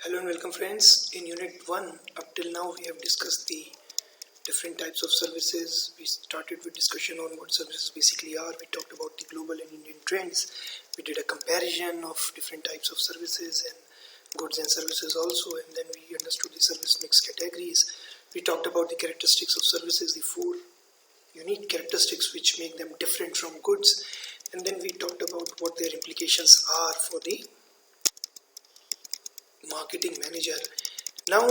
Hello and welcome friends. In unit 1 up till now we have discussed the different types of services. We started with discussion on what services basically are. We talked about the global and Indian trends. We did a comparison of different types of services and goods and services also, and then we understood the service mix categories. We talked about the characteristics of services, the 4 unique characteristics which make them different from goods, and then we talked about what their implications are for the marketing manager. Now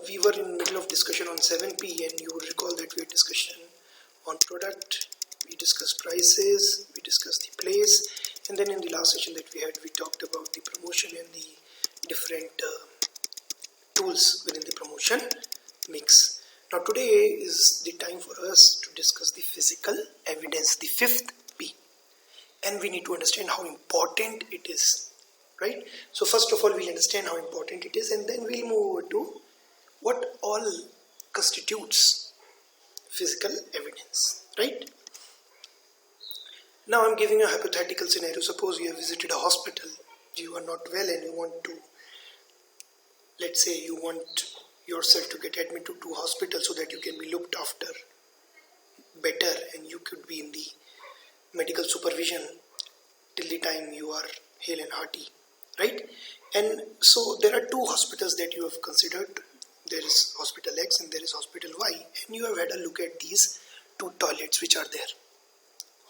we were in the middle of discussion on 7P, and you will recall that we had discussion on product, we discussed prices, we discussed the place, and then in the last session that we had, we talked about the promotion and the different tools within the promotion mix. Now today is the time for us to discuss the physical evidence, the 5th P, and we need to understand how important it is. Right? So first of all, we'll understand how important it is, and then we'll move over to what all constitutes physical evidence. Right? Now I'm giving a hypothetical scenario. Suppose you have visited a hospital, you are not well and you want to, let's say you want yourself to get admitted to hospital so that you can be looked after better and you could be in the medical supervision till the time you are hale and hearty. Right? And so there are 2 hospitals that you have considered. There is Hospital X and there is Hospital Y, and you have had a look at these 2 toilets which are there.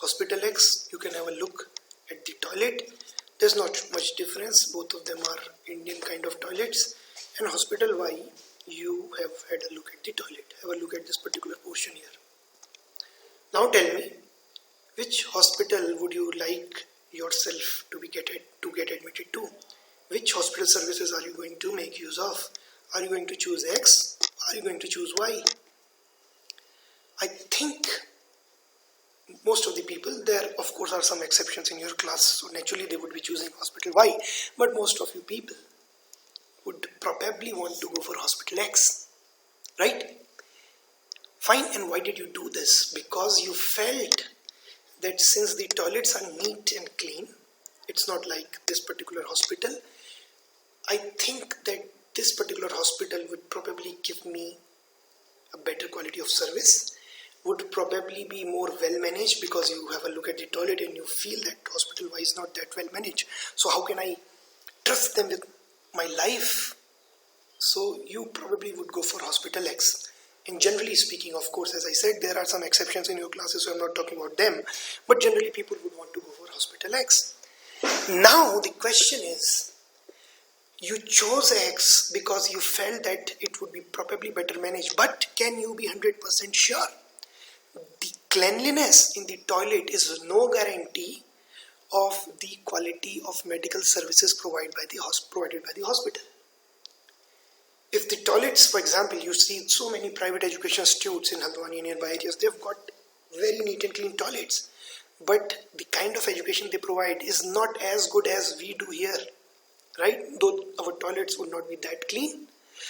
Hospital X, you can have a look at the toilet. There's not much difference, both of them are Indian kind of toilets. And Hospital Y, you have had a look at the toilet. Have a look at this particular portion here. Now tell me, which hospital would you like yourself to get admitted to? Which hospital services are you going to make use of? Are you going to choose X? Are you going to choose Y? I think most of the people, there of course are some exceptions in your class, so naturally they would be choosing Hospital Y, but most of you people would probably want to go for Hospital X, right? Fine, and why did you do this? Because you felt that since the toilets are neat and clean, it's not like this particular hospital. I think that this particular hospital would probably give me a better quality of service, would probably be more well managed, because you have a look at the toilet and you feel that Hospital Y is not that well managed. So how can I trust them with my life? So you probably would go for Hospital X. And generally speaking, of course, as I said, there are some exceptions in your classes, so I'm not talking about them. But generally people would want to go for Hospital X. Now the question is, you chose X because you felt that it would be probably better managed. But can you be 100% sure? The cleanliness in the toilet is no guarantee of the quality of medical services provided by the hospital. If the toilets, for example, you see so many private education institutes in Haldwani and nearby areas, they've got very neat and clean toilets. But the kind of education they provide is not as good as we do here, right? Though our toilets would not be that clean.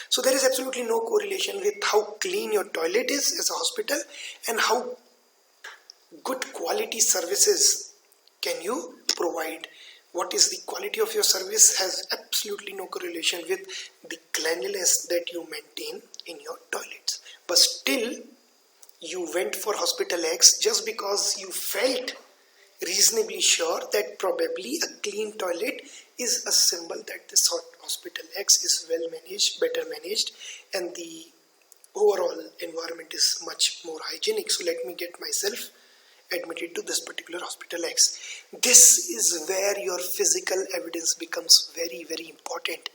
So there is absolutely no correlation with how clean your toilet is as a hospital and how good quality services can you provide. What is the quality of your service has absolutely no correlation with the cleanliness that you maintain in your toilets. But still, you went for Hospital X just because you felt reasonably sure that probably a clean toilet is a symbol that this Hospital X is well managed, better managed, and the overall environment is much more hygienic. So let me get myself admitted to this particular Hospital X. This is where your physical evidence becomes very, very important,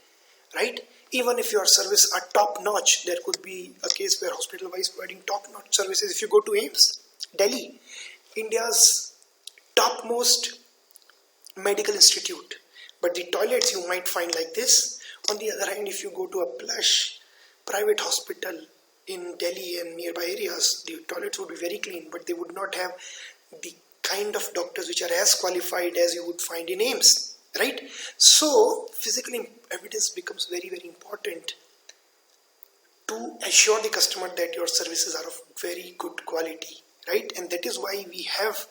right? Even if your service are top notch, there could be a case where Hospital Y is providing top notch services. If you go to AIIMS, Delhi, India's topmost medical institute, but the toilets you might find like this. On the other hand, if you go to a plush private hospital in Delhi and nearby areas, the toilets would be very clean, but they would not have the kind of doctors which are as qualified as you would find in AIIMS, right? So physical evidence becomes very, very important to assure the customer that your services are of very good quality, right? And that is why we have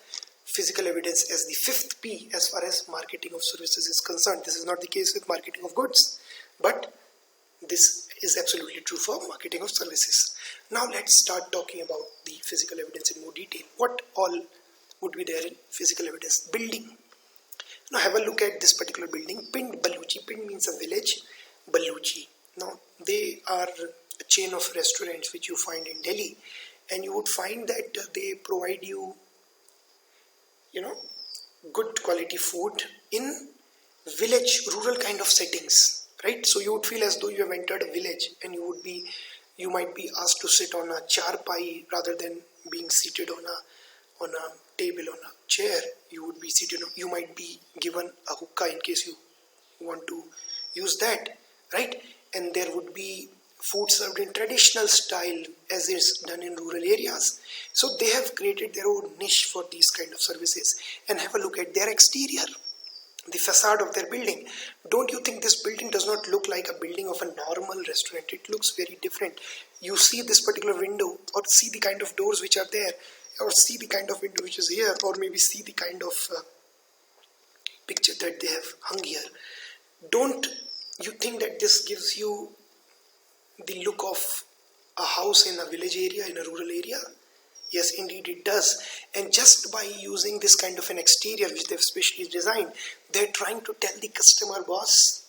physical evidence as the 5th P as far as marketing of services is concerned. This is not the case with marketing of goods, but This is absolutely true for marketing of services. Now let's start talking about the physical evidence in more detail. What all would be there in physical evidence? Building. Now have a look at this particular building, Pind Baluchi. Pind means a village, Baluchi. Now they are a chain of restaurants which you find in Delhi, and you would find that they provide you, good quality food in village, rural kind of settings, right? So you would feel as though you have entered a village, and you might be asked to sit on a charpai rather than being seated on a table, on a chair. You would be seated. You might be given a hookah in case you want to use that, right? And there would be food served in traditional style as is done in rural areas. So they have created their own niche for these kind of services. And have a look at their exterior, the facade of their building. Don't you think this building does not look like a building of a normal restaurant? It looks very different. You see this particular window, or see the kind of doors which are there, or see the kind of window which is here, or maybe see the kind of picture that they have hung here. Don't you think that this gives you the look of a house in a village area, in a rural area? Yes, indeed it does. And just by using this kind of an exterior which they've specially designed, they're trying to tell the customer, boss,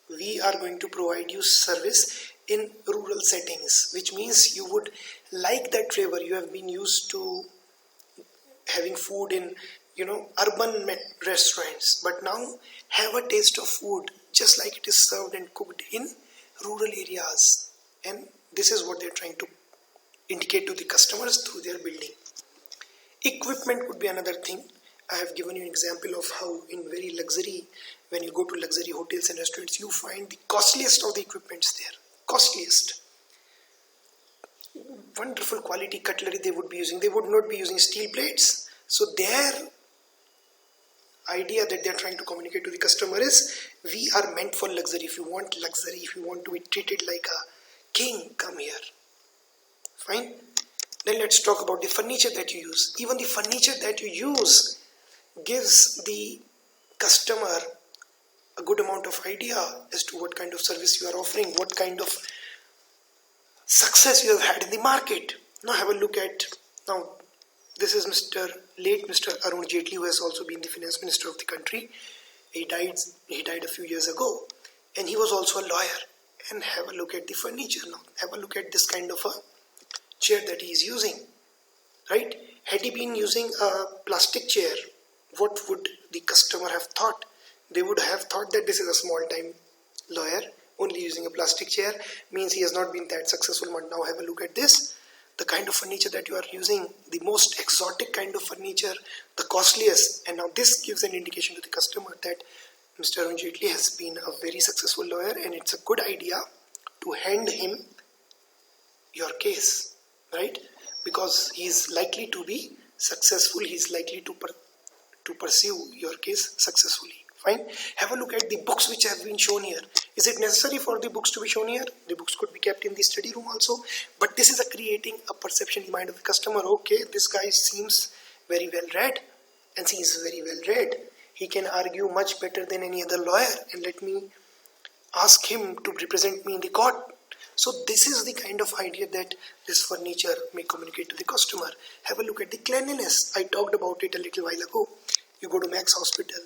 we are going to provide you service in rural settings, which means you would like that flavor. You have been used to having food in urban restaurants, but now have a taste of food just like it is served and cooked in rural areas. And this is what they're trying to indicate to the customers through their building. Equipment could be another thing. I have given you an example of how in very luxury, when you go to luxury hotels and restaurants, you find the costliest of the equipments there. Costliest. Wonderful quality cutlery they would be using. They would not be using steel plates. So their idea that they're trying to communicate to the customer is, we are meant for luxury. If you want luxury, if you want to be treated like a king, come here. Fine. Then let's talk about the furniture that you use. Even the furniture that you use gives the customer a good amount of idea as to what kind of service you are offering, what kind of success you have had in the market. Now have a look at, this is late Mr. Arun Jaitley, who has also been the finance minister of the country. He died a few years ago, and he was also a lawyer. And have a look at the furniture now. Have a look at this kind of a chair that he is using, right? Had he been using a plastic chair, what would the customer have thought? They would have thought that this is a small time lawyer, only using a plastic chair, means he has not been that successful. But now have a look at this, the kind of furniture that you are using, the most exotic kind of furniture, the costliest. And now this gives an indication to the customer that Mr. Arun Jaitley has been a very successful lawyer, and it's a good idea to hand him your case, right? Because he is likely to be successful, he is likely to pursue your case successfully. Fine. Have a look at the books which have been shown here. Is it necessary for the books to be shown here? The books could be kept in the study room also, but this is creating a perception in the mind of the customer. Okay, this guy seems very well read, and he is very well read. He can argue much better than any other lawyer, and let me ask him to represent me in the court. So this is the kind of idea that this furniture may communicate to the customer. Have a look at the cleanliness. I talked about it a little while ago. You go to Max Hospital.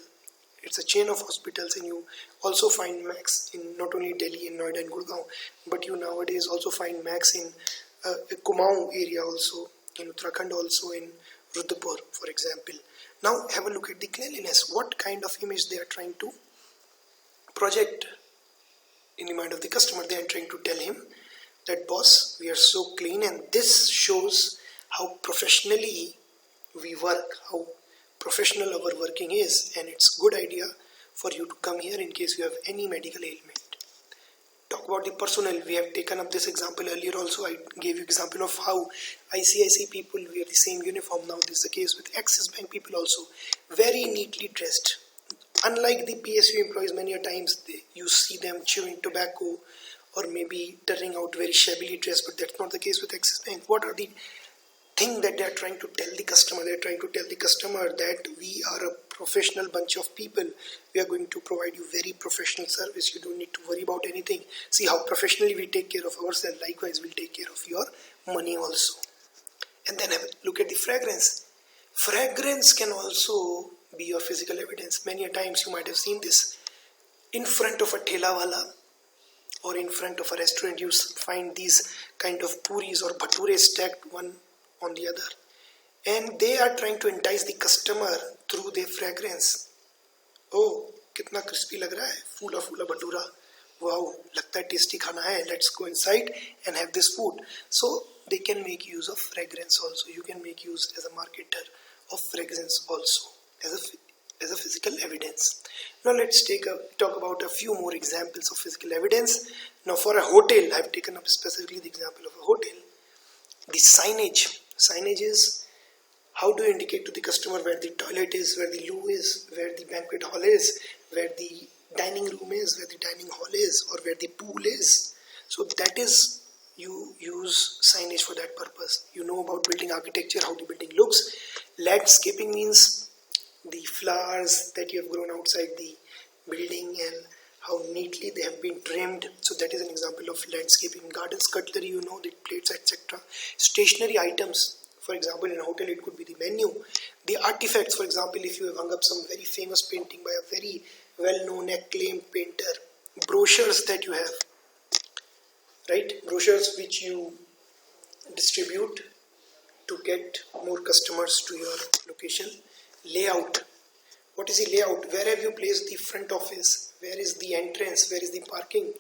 It's a chain of hospitals, and you also find Max in not only Delhi and Noida and Gurgaon, but you nowadays also find Max in Kumaon area also, in Uttarakhand also, in Rudhapur, for example. Now have a look at the cleanliness. What kind of image they are trying to project in the mind of the customer? They are trying to tell him that, boss, we are so clean, and this shows how professionally we work, how professional our working is, and it's a good idea for you to come here in case you have any medical ailment. Talk about the personnel. We have taken up this example earlier also. I gave you example of how ICICI people wear the same uniform. Now this is the case with Axis Bank people also. Very neatly dressed. Unlike the PSU employees, many a times you see them chewing tobacco or maybe turning out very shabbily dressed, but that's not the case with Axis Bank. What are the thing that they are trying to tell the customer. They are trying to tell the customer that we are a professional bunch of people. We are going to provide you very professional service. You don't need to worry about anything. See how professionally we take care of ourselves. Likewise, we'll take care of your money also. And then look at the fragrance. Fragrance can also be your physical evidence. Many a times you might have seen this. In front of a thela wala or in front of a restaurant, you find these kind of puris or bhatures stacked one on the other. And they are trying to entice the customer through their fragrance. Oh, kitna crispy lag raha hai, foola foola bhatura. Wow, lagta hai tasty khana hai. Let's go inside and have this food. So they can make use of fragrance also. You can make use as a marketer of fragrance also as a physical evidence. Now let's talk about a few more examples of physical evidence. Now for a hotel, I have taken up specifically the example of a hotel. The signage. Signage is how do you indicate to the customer where the toilet is, where the loo is, where the banquet hall is, where the dining room is, where the dining hall is, or where the pool is. So that is, you use signage for that purpose. You know about building architecture, how the building looks. Landscaping means the flowers that you have grown outside the building and how neatly they have been trimmed. So that is an example of landscaping. Gardens, cutlery, you know, the plates, etc. Stationary items. For example, in a hotel, it could be the menu. The artifacts, for example, if you have hung up some very famous painting by a very well-known, acclaimed painter. Brochures that you have, right? Brochures which you distribute to get more customers to your location. Layout. What is the layout? Where have you placed the front office? Where is the entrance? Where is the parking?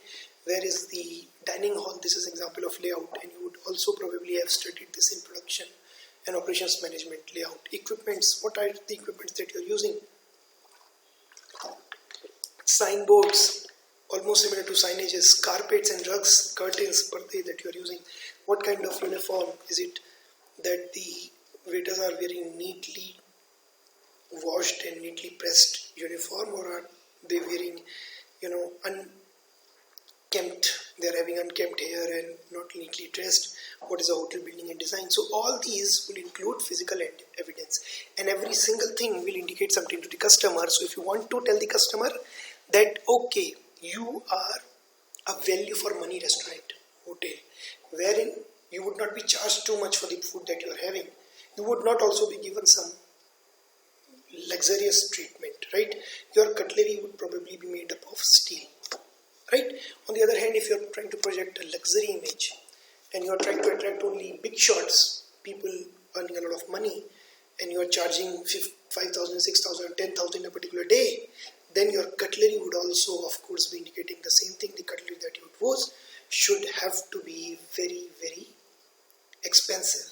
Where is the dining hall? This is an example of layout, and you would also probably have studied this in production and operations management. Layout. Equipments. What are the equipments that you are using? Signboards, almost similar to signages. Carpets and rugs, curtains, parde that you are using. What kind of uniform? Is it that the waiters are wearing neatly washed and neatly pressed uniform, or are they wearing, unkempt? They are having unkempt hair and not neatly dressed. What is a hotel building and design? So all these will include physical evidence, and every single thing will indicate something to the customer. So if you want to tell the customer that okay, you are a value for money restaurant, hotel, wherein you would not be charged too much for the food that you are having. You would not also be given some luxurious treatment, right? Your cutlery would probably be made up of steel, right? On the other hand, if you are trying to project a luxury image and you are trying to attract only big shots, people earning a lot of money, and you are charging 5,000, 6,000, 10,000 in a particular day, then your cutlery would also, of course, be indicating the same thing. The cutlery that you would use should have to be very, very expensive.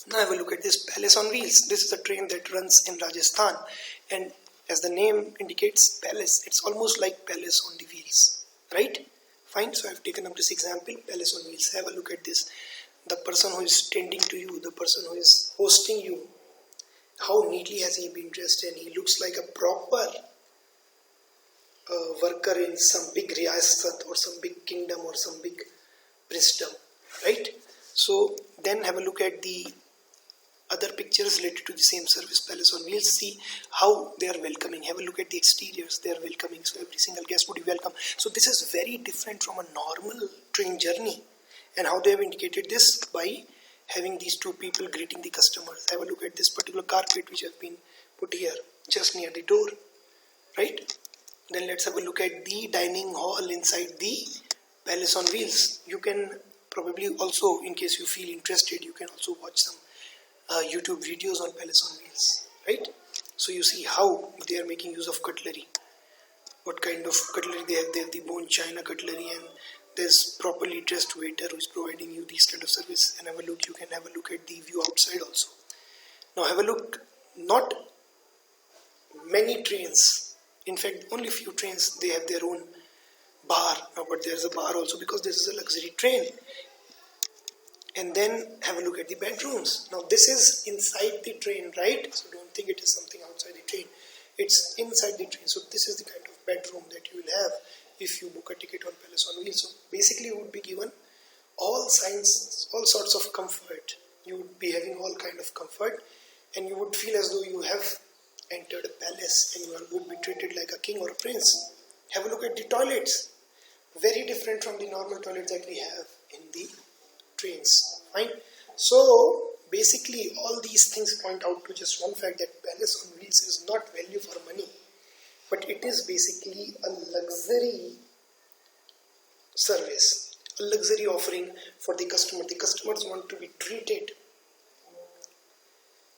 Now have a look at this Palace on Wheels. This is a train that runs in Rajasthan, and as the name indicates, palace, it's almost like palace on the wheels, right? Fine, so I've taken up this example, Palace on Wheels. Have a look at this. The person who is tending to you, the person who is hosting you, how neatly has he been dressed, and he looks like a proper worker in some big riyasat or some big kingdom or some big princedom, right? So then have a look at the other pictures related to the same service, Palace on Wheels. See how they are welcoming. Have a look at the exteriors. They are welcoming, so every single guest would be welcome. So this is very different from a normal train journey. And how they have indicated this? By having these two people greeting the customers. Have a look at this particular carpet which has been put here just near the door, right? Then let's have a look at the dining hall inside the Palace on Wheels. You can probably also, in case you feel interested, you can also watch some YouTube videos on Palace on Wheels, right? So you see how they are making use of cutlery. What kind of cutlery they have? They have the bone china cutlery, and there's properly dressed waiter who is providing you these kind of service. And have a look. You can have a look at the view outside also. Now have a look. Not many trains. In fact, only few trains they have their own bar. Now, but there's a bar also because this is a luxury train. And then have a look at the bedrooms. Now this is inside the train, right? So don't think it is something outside the train. It's inside the train. So this is the kind of bedroom that you will have if you book a ticket on Palace on Wheels. So basically you would be given all signs, all sorts of comfort. You would be having all kind of comfort, and you would feel as though you have entered a palace and you would be treated like a king or a prince. Have a look at the toilets. Very different from the normal toilets that we have in the trains. Fine. So basically all these things point out to just one fact, that Palace on Wheels is not value for money, but it is basically a luxury service, a luxury offering for the customer. The customers want to be treated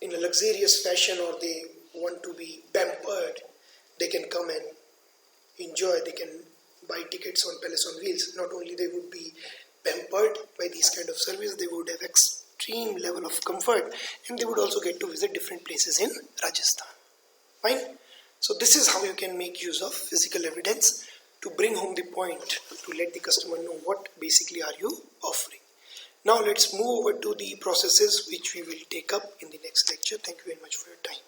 in a luxurious fashion, or they want to be pampered. They can come and enjoy, they can buy tickets on Palace on Wheels. Not only they would be pampered by these kind of service, they would have extreme level of comfort, and they would also get to visit different places in Rajasthan. Fine. So this is how you can make use of physical evidence to bring home the point, to let the customer know what basically are you offering. Now let's move over to the processes which we will take up in the next lecture. Thank you very much for your time.